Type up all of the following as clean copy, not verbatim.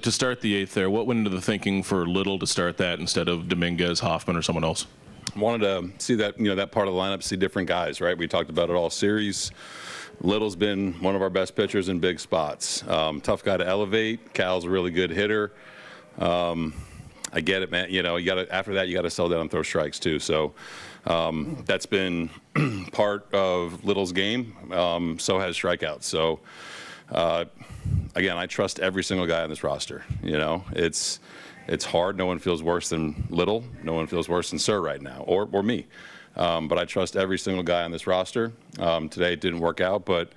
to start the eighth there, what went into the thinking for Little to start that instead of Dominguez, Hoffman, or someone else? Wanted to see that, that part of the lineup, see different guys, right? We talked about it all series. Little's been one of our best pitchers in big spots. Tough guy to elevate. Cal's a really good hitter. I get it, man. You got to, after that, you got to settle down and throw strikes too. So that's been part of Little's game. So has strikeouts. So again, I trust every single guy on this roster. It's hard. No one feels worse than Little. No one feels worse than Sir right now, or me. But I trust every single guy on this roster. Today it didn't work out, but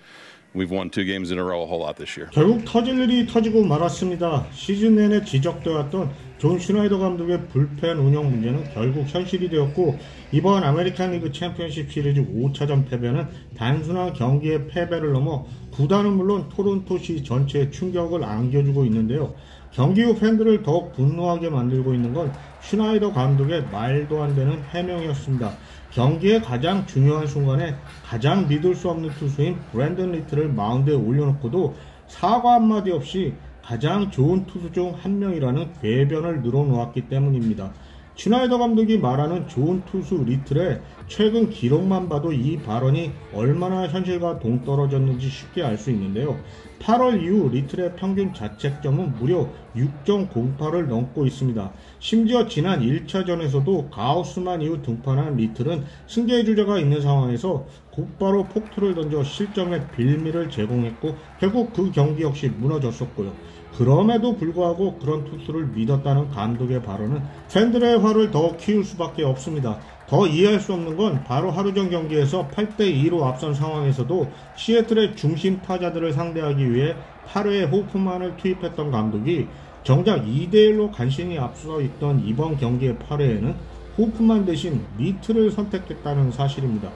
we've won 2 games in a row a whole lot this year. 결국 터질 일이 터지고 말았습니다. 시즌 내내 지적되었던 존 슈나이더 감독의 불펜 운영 문제는 결국 현실이 되었고, 이번 아메리칸 리그 챔피언십 시리즈 5차전 패배는 단순한 경기의 패배를 넘어 구단은 물론 토론토시 전체에 충격을 안겨주고 있는데요. 경기 후 팬들을 더욱 분노하게 만들고 있는 건 슈나이더 감독의 말도 안 되는 해명이었습니다. 경기의 가장 중요한 순간에 가장 믿을 수 없는 투수인 브랜든 리틀을 마운드에 올려놓고도 사과 한마디 없이 가장 좋은 투수 중 한 명이라는 궤변을 늘어놓았기 때문입니다. 슈나이더 감독이 말하는 좋은 투수 리틀의 최근 기록만 봐도 이 발언이 얼마나 현실과 동떨어졌는지 쉽게 알 수 있는데요. 8월 이후 리틀의 평균 자책점은 무려 6.08을 넘고 있습니다. 심지어 지난 1차전에서도 가우스만 이후 등판한 리틀은 승계의 주자가 있는 상황에서 곧바로 폭투를 던져 실점의 빌미를 제공했고, 결국 그 경기 역시 무너졌었고요. 그럼에도 불구하고 그런 투수를 믿었다는 감독의 발언은 팬들의 화를 더 키울 수밖에 없습니다. 더 이해할 수 없는 건 바로 하루 전 경기에서 8대2로 앞선 상황에서도 시애틀의 중심 타자들을 상대하기 위해 8회에 호프만을 투입했던 감독이 정작 2대1로 간신히 앞서 있던 이번 경기의 8회에는 호프만 대신 리틀을 선택했다는 사실입니다.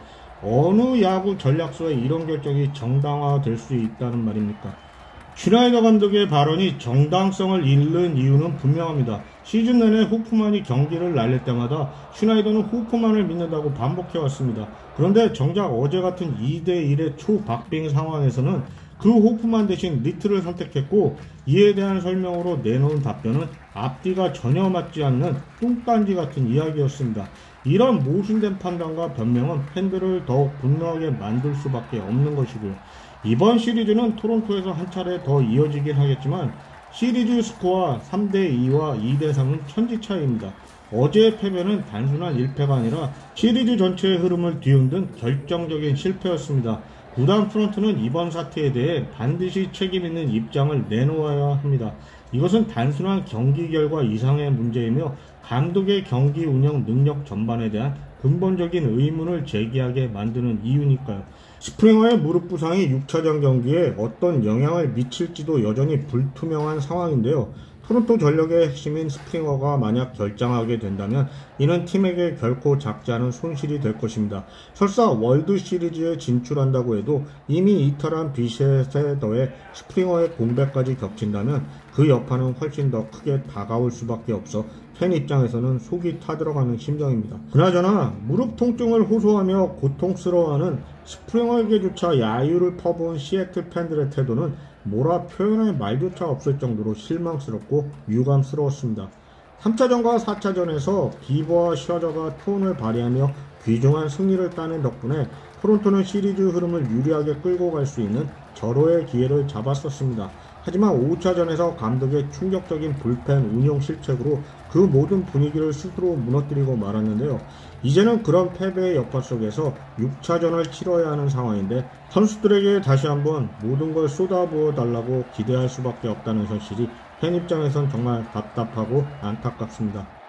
어느 야구 전략서에 이런 결정이 정당화될 수 있다는 말입니까? 슈나이더 감독의 발언이 정당성을 잃는 이유는 분명합니다. 시즌 내내 호프만이 경기를 날릴 때마다 슈나이더는 호프만을 믿는다고 반복해왔습니다. 그런데 정작 어제 같은 2대1의 초박빙 상황에서는 그 호프만 대신 리틀을 선택했고, 이에 대한 설명으로 내놓은 답변은 앞뒤가 전혀 맞지 않는 뚱딴지 같은 이야기였습니다. 이런 모순된 판단과 변명은 팬들을 더욱 분노하게 만들 수밖에 없는 것이고요. 이번 시리즈는 토론토에서 한 차례 더 이어지긴 하겠지만 시리즈 스코어 3대2와 2대3은 천지 차이입니다. 어제의 패배는 단순한 1패가 아니라 시리즈 전체의 흐름을 뒤흔든 결정적인 실패였습니다. 구단 프런트는 이번 사태에 대해 반드시 책임 있는 입장을 내놓아야 합니다. 이것은 단순한 경기 결과 이상의 문제이며 감독의 경기 운영 능력 전반에 대한 근본적인 의문을 제기하게 만드는 이유니까요. 스프링어의 무릎 부상이 6차전 경기에 어떤 영향을 미칠지도 여전히 불투명한 상황인데요. 토론토 전력의 핵심인 스프링어가 만약 결장하게 된다면 이는 팀에게 결코 작지 않은 손실이 될 것입니다. 설사 월드 시리즈에 진출한다고 해도 이미 이탈한 비셋에 더해 스프링어의 공백까지 겹친다면 그 여파는 훨씬 더 크게 다가올 수밖에 없어 팬 입장에서는 속이 타들어가는 심정입니다. 그나저나 무릎 통증을 호소하며 고통스러워하는 스프링어에게조차 야유를 퍼부은 시애틀 팬들의 태도는 뭐라 표현할 말조차 없을 정도로 실망스럽고 유감스러웠습니다. 3차전과 4차전에서 비버와 셔저가 투혼을 발휘하며 귀중한 승리를 따낸 덕분에 토론토는 시리즈 흐름을 유리하게 끌고 갈 수 있는 절호의 기회를 잡았었습니다. 하지만 5차전에서 감독의 충격적인 불펜 운용 실책으로 그 모든 분위기를 스스로 무너뜨리고 말았는데요. 이제는 그런 패배의 여파 속에서 6차전을 치러야 하는 상황인데 선수들에게 다시 한번 모든 걸 쏟아부어 달라고 기대할 수밖에 없다는 현실이 팬 입장에선 정말 답답하고 안타깝습니다.